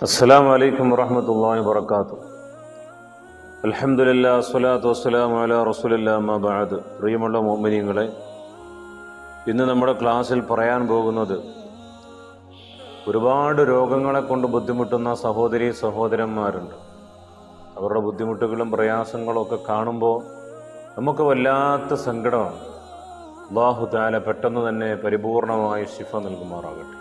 അസ്സലാമു അലൈക്കും വറഹ്മത്തുള്ളാഹി വബറകാതുഹു. അൽഹംദുലില്ലാഹി സ്വലാത്തു വസ്സലാമു അലാ റസൂലില്ലാഹി അമ്മാ ബഅദ്. പ്രിയമുള്ള മുഅ്മിനീങ്ങളെ, ഇന്ന് നമ്മുടെ ക്ലാസ്സിൽ പറയാൻ പോകുന്നത് ഒരുപാട് രോഗങ്ങളെ കൊണ്ട് ബുദ്ധിമുട്ടുന്ന സഹോദരീ സഹോദരന്മാരുണ്ട്. അവരുടെ ബുദ്ധിമുട്ടുകളും പ്രയാസങ്ങളും ഒക്കെ കാണുമ്പോൾ നമുക്ക് വല്ലാത്ത സങ്കടമാണ്. അല്ലാഹു തആല പെട്ടെന്ന് തന്നെ പരിപൂർണമായി ശിഫ നൽകുമാറാകട്ടെ.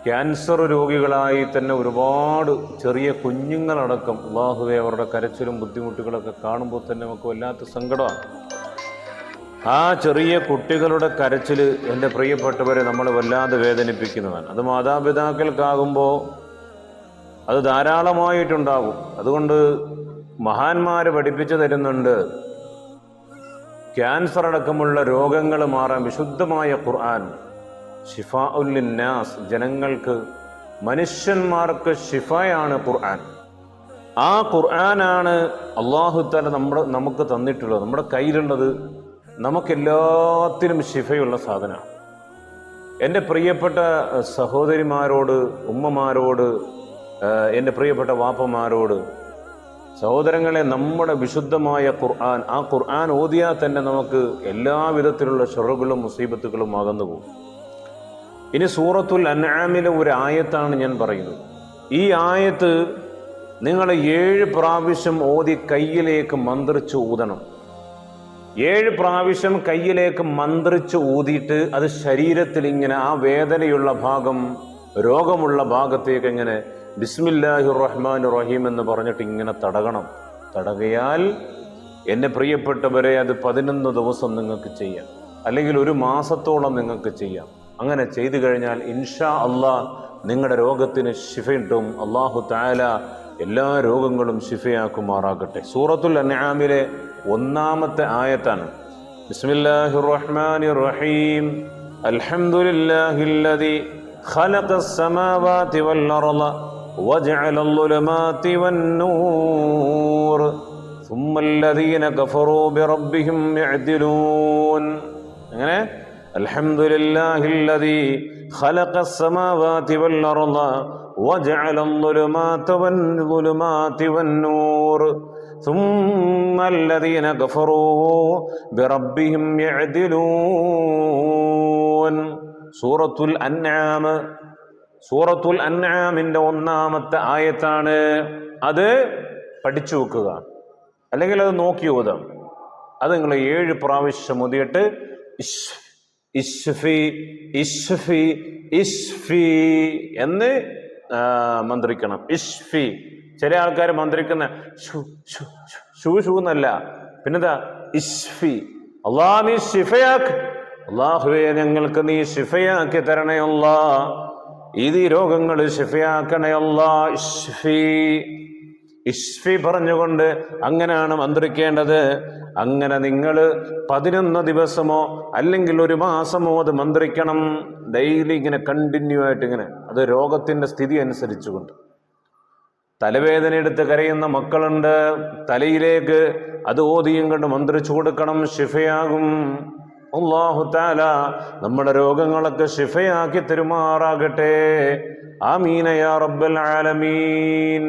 ക്യാൻസർ രോഗികളായി തന്നെ ഒരുപാട് ചെറിയ കുഞ്ഞുങ്ങളടക്കം അല്ലാഹുവേ അവരുടെ കരച്ചിലും ബുദ്ധിമുട്ടുകളൊക്കെ കാണുമ്പോൾ തന്നെ നമുക്ക് വല്ലാത്ത സങ്കടമാണ്. ആ ചെറിയ കുട്ടികളുടെ കരച്ചിൽ എൻ്റെ പ്രിയപ്പെട്ടവരെ നമ്മളെ വല്ലാതെ വേദനിപ്പിക്കുന്നതാണ്. അത് മാതാപിതാക്കൾക്കാകുമ്പോൾ അത് ധാരാളമായിട്ടുണ്ടാകും. അതുകൊണ്ട് മഹാന്മാർ പഠിപ്പിച്ചു തരുന്നുണ്ട്, ക്യാൻസർ അടക്കമുള്ള രോഗങ്ങൾ മാറാൻ വിശുദ്ധമായ ഖുർആൻ ഷിഫാഉൽ ലിന്നാസ്, ജനങ്ങൾക്ക് മനുഷ്യന്മാർക്ക് ഷിഫയാണ് ഖുർആൻ. ആ ഖുർആനാണ് അല്ലാഹു തആല നമുക്ക് തന്നിട്ടുള്ളത്, നമ്മുടെ കയ്യിലുള്ളത്. നമുക്കെല്ലാത്തിനും ഷിഫയുള്ള സാധനമാണ്. എൻ്റെ പ്രിയപ്പെട്ട സഹോദരിമാരോട്, ഉമ്മമാരോട്, എൻ്റെ പ്രിയപ്പെട്ട വാപ്പമാരോട്, സഹോദരങ്ങളെ, നമ്മുടെ വിശുദ്ധമായ ഖുർആൻ, ആ ഖുർആൻ ഓതിയാൽ തന്നെ നമുക്ക് എല്ലാവിധത്തിലുള്ള ഷറുകളും മുസീബത്തുകളും അകന്നു പോകും. ഇനി സൂറത്തുൽ അൻആമിലെ ഒരു ആയത്താണ് ഞാൻ പറയുന്നത്. ഈ ആയത്ത് നിങ്ങൾ 7 പ്രാവശ്യം ഓതി കയ്യിലേക്ക് മന്ത്രിച്ച് ഊതണം. 7 പ്രാവശ്യം കയ്യിലേക്ക് മന്ത്രിച്ച് ഊതിയിട്ട് അത് ശരീരത്തിൽ ഇങ്ങനെ ആ വേദനയുള്ള ഭാഗം, രോഗമുള്ള ഭാഗത്തേക്ക് ഇങ്ങനെ ബിസ്മില്ലാഹിർ റഹ്മാനിർ റഹീം എന്ന് പറഞ്ഞിട്ട് ഇങ്ങനെ തടകണം. തടകിയാൽ എൻ്റെ പ്രിയപ്പെട്ടവരെ, അത് 11 ദിവസം നിങ്ങൾക്ക് ചെയ്യാം, അല്ലെങ്കിൽ 1 മാസത്തോളം നിങ്ങൾക്ക് ചെയ്യാം. അങ്ങനെ ചെയ്തു കഴിഞ്ഞാൽ ഇൻഷാ അല്ലാഹ് നിങ്ങളുടെ രോഗത്തിന് ശിഫയിട്ടും. അല്ലാഹു തആല എല്ലാ രോഗങ്ങളും ശിഫയാക്കുമാറാകട്ടെ. സൂറത്തുൽ അൻആമിലെ 1-ാമത്തെ ആയത്താണ്. ബിസ്മില്ലാഹിർ റഹ്മാനിർ റഹീം. അൽഹംദുലില്ലാഹില്ലദി ഖലഖസ് സമാവാതി വൽ അർള വജഅലൽ ളുലുമാതി വന്നൂർ സുമ്മല്ലദീന കഫറൂ ബിറബ്ബിഹിം യഅ്ദിലൂൻ. അങ്ങനെ അൽഹംദുലില്ലാഹില്ലദി ഖലഖസ് സമാവാതി വൽ അർള വജഅലൽ ളുലുമാതി വന്നൂർ സുമ്മല്ലദീന കഫറൂ ബിറബ്ബിഹിം യഅ്ദിലൂൻ. സൂറത്തുൽ അൻആം, സൂറത്തുൽ അൻആമിന്റെ 1-ാമത്തെ ആയത്താണ്. അത് പഠിച്ചു വെക്കുക, അല്ലെങ്കിൽ അത് നോക്കി ഓതാം. അത് നിങ്ങൾ 7 പ്രാവശ്യം ഓതിയിട്ട് ഇശ്ഫി ഇശ്ഫി ഇശ്ഫി എന്ന് മന്ത്രിക്കണം. ഇശ്ഫി. ചില ആൾക്കാർ മന്ത്രിക്കുന്ന ഷൂ എന്നല്ല, പിന്നെന്താ ഇശ്ഫി. അല്ലാഹ് നീ ശിഫയാക്ക്, അല്ലാഹുവേ ഞങ്ങൾക്ക് നീ ശിഫയാക്കി തരണേ അല്ലാഹ്, ഈ രോഗങ്ങൾ ശിഫയാക്കണേ അല്ലാഹ്. ഇശ്ഫി ഇശ്ഫി പറഞ്ഞുകൊണ്ട് അങ്ങനെയാണ് മന്ത്രിക്കേണ്ടത്. അങ്ങനെ നിങ്ങൾ 11 ദിവസമോ അല്ലെങ്കിൽ 1 മാസമോ അത് മന്ത്രിക്കണം. ഡെയിലി ഇങ്ങനെ കണ്ടിന്യൂ ആയിട്ട് ഇങ്ങനെ, അത് രോഗത്തിൻ്റെ സ്ഥിതി അനുസരിച്ചുകൊണ്ട്. തലവേദന എടുത്ത് കരയുന്ന മക്കളുണ്ട്, തലയിലേക്ക് അത് ഓതിയും കൊണ്ട് മന്ത്രിച്ചു കൊടുക്കണം, ശിഫയാകും. അല്ലാഹു തആല നമ്മുടെ രോഗങ്ങളൊക്കെ ശിഫയാക്കി തരുമാറാകട്ടെ. ആമീൻ യാ റബ്ബൽ ആലമീൻ.